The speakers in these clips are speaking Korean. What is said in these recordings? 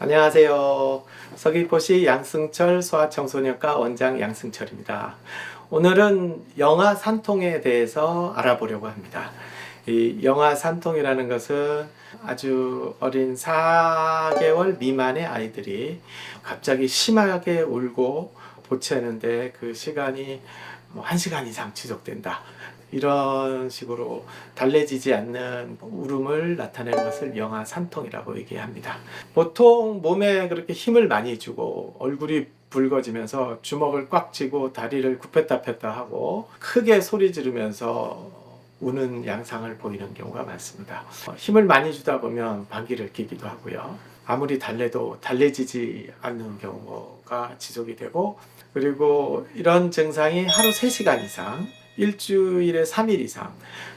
안녕하세요. 서귀포시 양승철 소아청소년과 원장 양승철입니다. 오늘은 영아 산통에 대해서 알아보려고 합니다. 이 영아 산통이라는 것은 아주 어린 4개월 미만의 아이들이 갑자기 심하게 울고 보채는데 그 시간이 1시간 이상 지속된다. 이런 식으로 달래지지 않는 울음을 나타내는 것을 영아 산통이라고 얘기합니다. 보통 몸에 그렇게 힘을 많이 주고 얼굴이 붉어지면서 주먹을 꽉 쥐고 다리를 굽혔다 폈다 하고 크게 소리 지르면서 우는 양상을 보이는 경우가 많습니다. 힘을 많이 주다 보면 방귀를 뀌기도 하고요. 아무리 달래도 달래지지 않는 경우가 지속이 되고, 그리고 이런 증상이 하루 3시간 이상, 일주일에 3일 이상,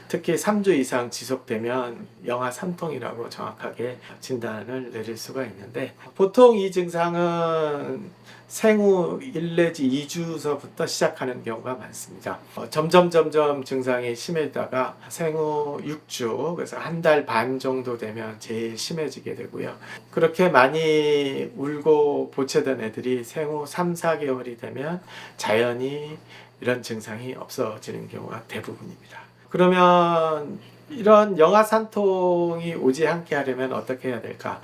특히 3주 이상 지속되면 영아 산통이라고 정확하게 진단을 내릴 수가 있는데, 보통 이 증상은 생후 1 내지 2주서부터 시작하는 경우가 많습니다. 점점 증상이 심해지다가 생후 6주, 그래서 1달 반 정도 되면 제일 심해지게 되고요. 그렇게 많이 울고 보채던 애들이 생후 3, 4개월이 되면 자연히 이런 증상이 없어지는 경우가 대부분입니다. 그러면 이런 영아 산통이 오지 않게 하려면 어떻게 해야 될까?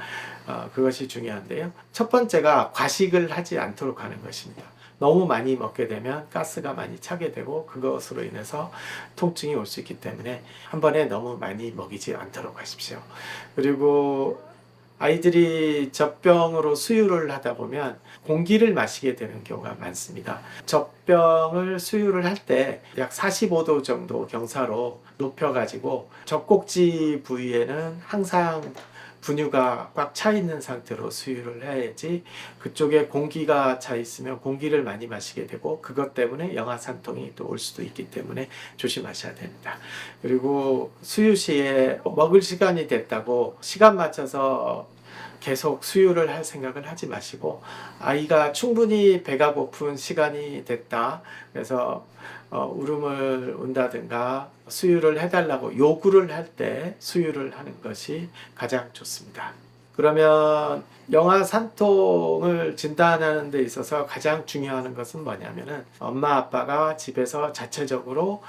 그것이 중요한데요. 첫 번째가 과식을 하지 않도록 하는 것입니다. 너무 많이 먹게 되면 가스가 많이 차게 되고 그것으로 인해서 통증이 올 수 있기 때문에 한 번에 너무 많이 먹이지 않도록 하십시오. 그리고 아이들이 젖병으로 수유를 하다 보면 공기를 마시게 되는 경우가 많습니다. 젖병을 수유를 할 때 약 45도 정도 경사로 높여가지고 젖꼭지 부위에는 항상 분유가 꽉 차 있는 상태로 수유를 해야지, 그쪽에 공기가 차 있으면 공기를 많이 마시게 되고 그것 때문에 영아 산통이 또 올 수도 있기 때문에 조심하셔야 됩니다. 그리고 수유 시에 먹을 시간이 됐다고 시간 맞춰서 계속 수유를 할 생각을 하지 마시고, 아이가 충분히 배가 고픈 시간이 됐다, 그래서 울음을 운다든가 수유를 해달라고 요구를 할 때 수유를 하는 것이 가장 좋습니다. 그러면 영아 산통을 진단하는 데 있어서 가장 중요한 것은 뭐냐면은 엄마 아빠가 집에서 자체적으로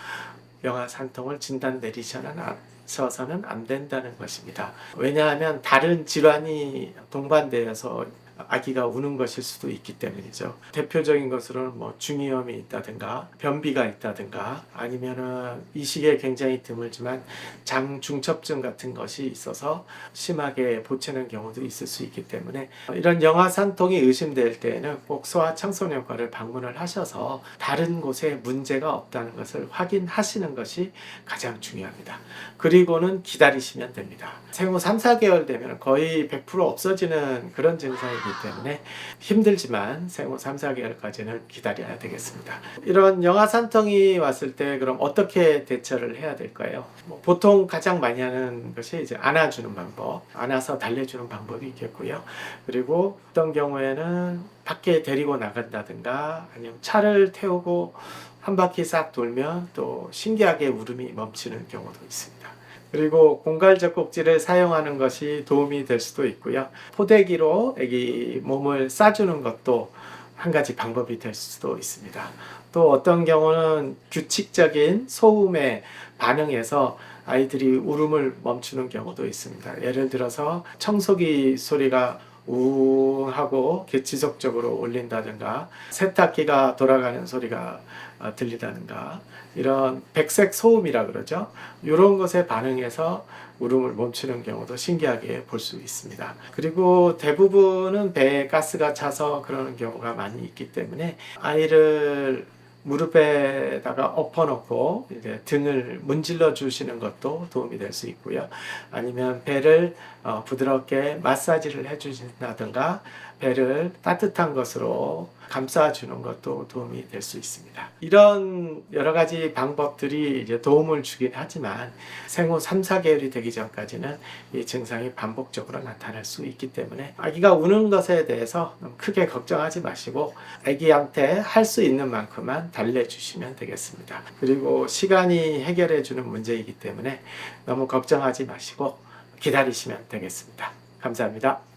영아 산통을 진단 내리셔서는 안 된다는 것입니다. 왜냐하면 다른 질환이 동반되어서 아기가 우는 것일 수도 있기 때문이죠. 대표적인 것으로는 중이염이 있다든가 변비가 있다든가, 아니면은 이 시기에 굉장히 드물지만 장중첩증 같은 것이 있어서 심하게 보채는 경우도 있을 수 있기 때문에, 이런 영아 산통이 의심될 때에는 꼭 소아청소년과를 방문을 하셔서 다른 곳에 문제가 없다는 것을 확인하시는 것이 가장 중요합니다. 그리고는 기다리시면 됩니다. 생후 3, 4개월 되면 거의 100% 없어지는 그런 증상이기 때문에 힘들지만 생후 3, 4개월까지는 기다려야 되겠습니다. 이런 영아 산통이 왔을 때 그럼 어떻게 대처를 해야 될까요? 보통 가장 많이 하는 것이 이제 안아주는 방법, 안아서 달래주는 방법이 있겠고요. 그리고 어떤 경우에는 밖에 데리고 나간다든가, 아니면 차를 태우고 한 바퀴 싹 돌면 또 신기하게 울음이 멈추는 경우도 있습니다. 그리고 공갈 젖꼭지를 사용하는 것이 도움이 될 수도 있고요. 포대기로 아기 몸을 싸주는 것도 한 가지 방법이 될 수도 있습니다. 또 어떤 경우는 규칙적인 소음에 반응해서 아이들이 울음을 멈추는 경우도 있습니다. 예를 들어서 청소기 소리가 우 하고 지속적으로 울린다든가, 세탁기가 돌아가는 소리가 들리다든가, 이런 백색 소음이라 그러죠. 이런 것에 반응해서 울음을 멈추는 경우도 신기하게 볼 수 있습니다. 그리고 대부분은 배에 가스가 차서 그러는 경우가 많이 있기 때문에 아이를 무릎에다가 엎어놓고 이제 등을 문질러 주시는 것도 도움이 될 수 있고요. 아니면 배를 부드럽게 마사지를 해주신다든가, 배를 따뜻한 것으로 감싸주는 것도 도움이 될 수 있습니다. 이런 여러 가지 방법들이 이제 도움을 주긴 하지만 생후 3, 4개월이 되기 전까지는 이 증상이 반복적으로 나타날 수 있기 때문에 아기가 우는 것에 대해서 너무 크게 걱정하지 마시고 아기한테 할 수 있는 만큼만 달래주시면 되겠습니다. 그리고 시간이 해결해 주는 문제이기 때문에 너무 걱정하지 마시고 기다리시면 되겠습니다. 감사합니다.